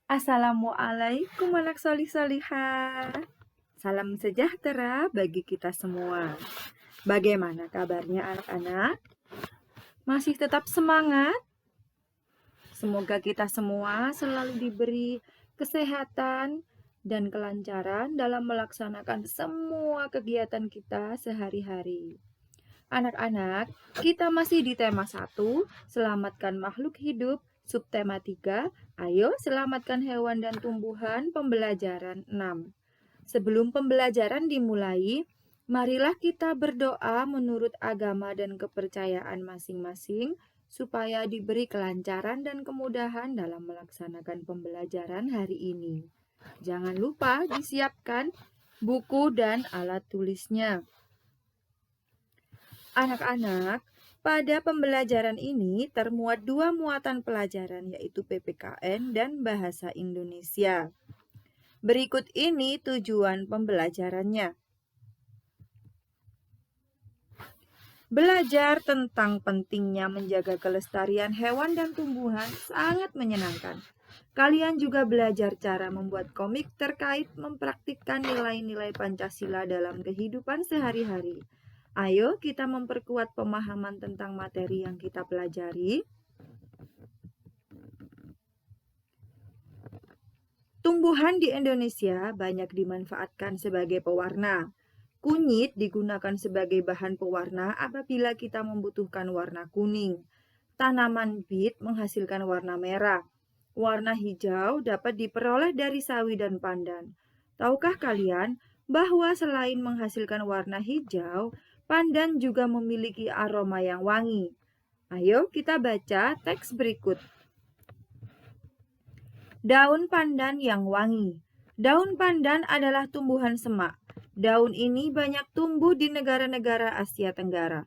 Assalamualaikum anak solih-solihah. Salam sejahtera bagi kita semua. Bagaimana kabarnya anak-anak? Masih tetap semangat? Semoga kita semua selalu diberi kesehatan dan kelancaran dalam melaksanakan semua kegiatan kita sehari-hari. Anak-anak, kita masih di tema 1, selamatkan makhluk hidup, subtema 3, ayo selamatkan hewan dan tumbuhan, pembelajaran 6. Sebelum pembelajaran dimulai, marilah kita berdoa menurut agama dan kepercayaan masing-masing, supaya diberi kelancaran dan kemudahan dalam melaksanakan pembelajaran hari ini. Jangan lupa disiapkan buku dan alat tulisnya. Anak-anak, pada pembelajaran ini termuat 2 muatan pelajaran, yaitu PPKN dan Bahasa Indonesia. Berikut ini tujuan pembelajarannya. Belajar tentang pentingnya menjaga kelestarian hewan dan tumbuhan sangat menyenangkan. Kalian juga belajar cara membuat komik terkait mempraktikkan nilai-nilai Pancasila dalam kehidupan sehari-hari. Ayo kita memperkuat pemahaman tentang materi yang kita pelajari. Tumbuhan di Indonesia banyak dimanfaatkan sebagai pewarna. Kunyit digunakan sebagai bahan pewarna apabila kita membutuhkan warna kuning. Tanaman bit menghasilkan warna merah. Warna hijau dapat diperoleh dari sawi dan pandan. Tahukah kalian bahwa selain menghasilkan warna hijau, pandan juga memiliki aroma yang wangi? Ayo kita baca teks berikut. Daun pandan yang wangi. Daun pandan adalah tumbuhan semak. Daun ini banyak tumbuh di negara-negara Asia Tenggara.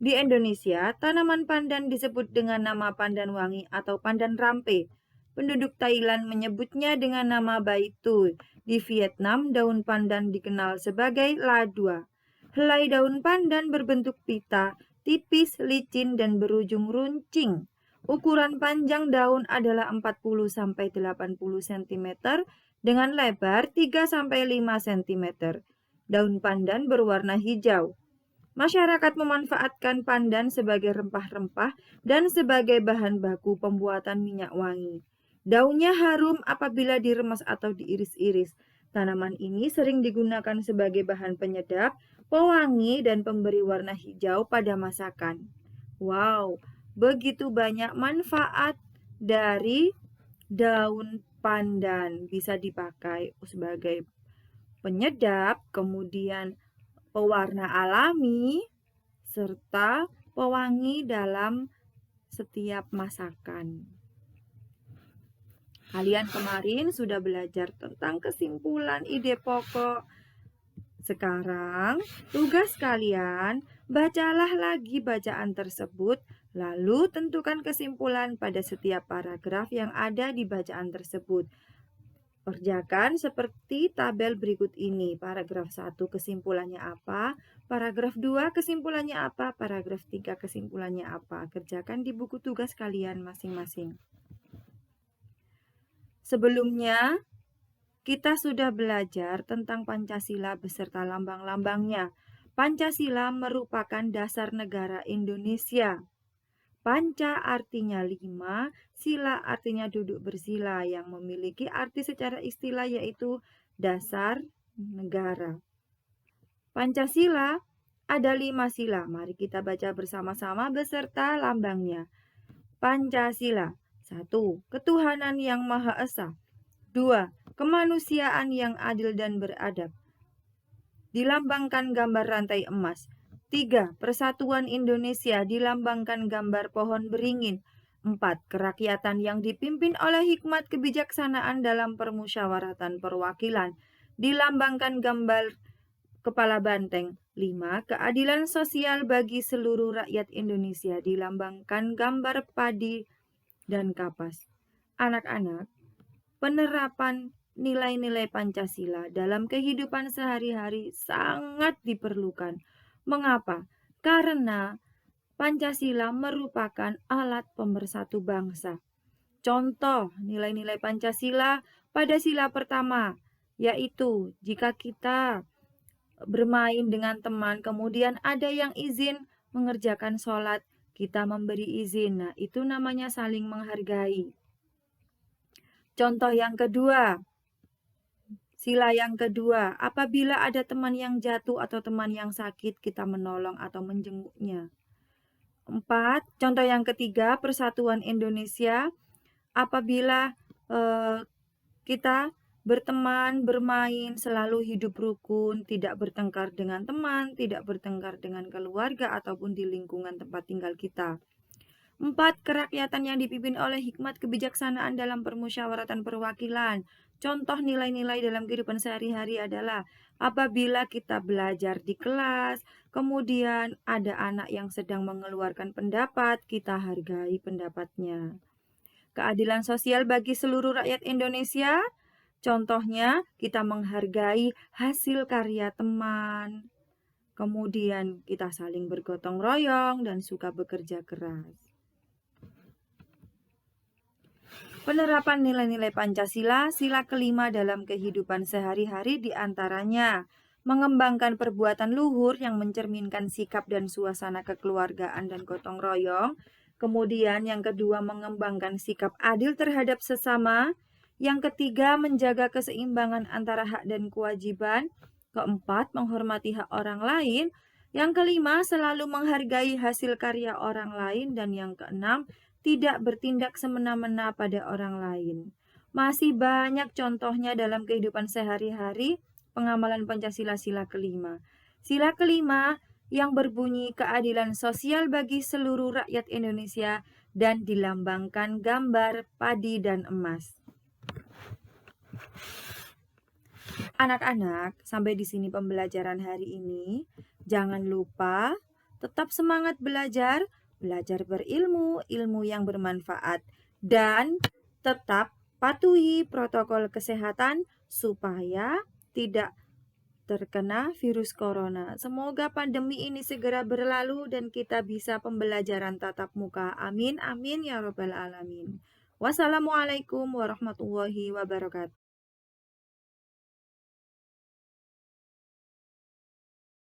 Di Indonesia, tanaman pandan disebut dengan nama pandan wangi atau pandan rampe. Penduduk Thailand menyebutnya dengan nama bai tui. Di Vietnam, daun pandan dikenal sebagai la dua. Helai daun pandan berbentuk pita, tipis, licin, dan berujung runcing. Ukuran panjang daun adalah 40-80 cm dengan lebar 3-5 cm. Daun pandan berwarna hijau. Masyarakat memanfaatkan pandan sebagai rempah-rempah dan sebagai bahan baku pembuatan minyak wangi. Daunnya harum apabila diremas atau diiris-iris. Tanaman ini sering digunakan sebagai bahan penyedap, pewangi, dan pemberi warna hijau pada masakan. Wow, begitu banyak manfaat dari daun pandan. Bisa dipakai sebagai penyedap, kemudian pewarna alami, serta pewangi dalam setiap masakan. Kalian kemarin sudah belajar tentang kesimpulan ide pokok. Sekarang, tugas kalian, bacalah lagi bacaan tersebut, lalu tentukan kesimpulan pada setiap paragraf yang ada di bacaan tersebut. Kerjakan seperti tabel berikut ini. Paragraf 1 kesimpulannya apa? Paragraf 2 kesimpulannya apa? Paragraf 3 kesimpulannya apa? Kerjakan di buku tugas kalian masing-masing. Sebelumnya, kita sudah belajar tentang Pancasila beserta lambang-lambangnya. Pancasila merupakan dasar negara Indonesia. Panca artinya 5, sila artinya duduk bersila yang memiliki arti secara istilah yaitu dasar negara. Pancasila ada 5 sila. Mari kita baca bersama-sama beserta lambangnya. Pancasila. 1. Ketuhanan yang Maha Esa. 2. Kemanusiaan yang adil dan beradab. Dilambangkan gambar rantai emas. 3. Persatuan Indonesia dilambangkan gambar pohon beringin. 4. Kerakyatan yang dipimpin oleh hikmat kebijaksanaan dalam permusyawaratan perwakilan. Dilambangkan gambar kepala banteng. 5. Keadilan sosial bagi seluruh rakyat Indonesia. Dilambangkan gambar padi dan kapas. Anak-anak, penerapan nilai-nilai Pancasila dalam kehidupan sehari-hari sangat diperlukan. Mengapa? Karena Pancasila merupakan alat pemersatu bangsa. Contoh nilai-nilai Pancasila pada sila pertama, yaitu jika kita bermain dengan teman, kemudian ada yang izin mengerjakan sholat, kita memberi izin. Nah, itu namanya saling menghargai. Contoh yang kedua, sila yang kedua, apabila ada teman yang jatuh atau teman yang sakit, kita menolong atau menjenguknya. 4. Contoh yang ketiga, Persatuan Indonesia. Apabila kita berteman, bermain, selalu hidup rukun, tidak bertengkar dengan teman, tidak bertengkar dengan keluarga, ataupun di lingkungan tempat tinggal kita. 4. Kerakyatan yang dipimpin oleh hikmat kebijaksanaan dalam permusyawaratan perwakilan. Contoh nilai-nilai dalam kehidupan sehari-hari adalah apabila kita belajar di kelas, kemudian ada anak yang sedang mengeluarkan pendapat, kita hargai pendapatnya. Keadilan sosial bagi seluruh rakyat Indonesia, contohnya kita menghargai hasil karya teman, kemudian kita saling bergotong royong dan suka bekerja keras. Penerapan nilai-nilai Pancasila, sila kelima dalam kehidupan sehari-hari diantaranya mengembangkan perbuatan luhur yang mencerminkan sikap dan suasana kekeluargaan dan gotong royong. Kemudian yang kedua mengembangkan sikap adil terhadap sesama. Yang ketiga menjaga keseimbangan antara hak dan kewajiban. Keempat menghormati hak orang lain. Yang kelima selalu menghargai hasil karya orang lain. Dan yang keenam tidak bertindak semena-mena pada orang lain. Masih banyak contohnya dalam kehidupan sehari-hari pengamalan Pancasila sila kelima. Sila kelima yang berbunyi keadilan sosial bagi seluruh rakyat Indonesia dan dilambangkan gambar padi dan emas. Anak-anak, sampai di sini pembelajaran hari ini. Jangan lupa tetap semangat belajar, belajar berilmu, ilmu yang bermanfaat, dan tetap patuhi protokol kesehatan supaya tidak terkena virus corona. Semoga pandemi ini segera berlalu dan kita bisa pembelajaran tatap muka. Amin, amin ya robbal alamin. Wassalamualaikum warahmatullahi wabarakatuh.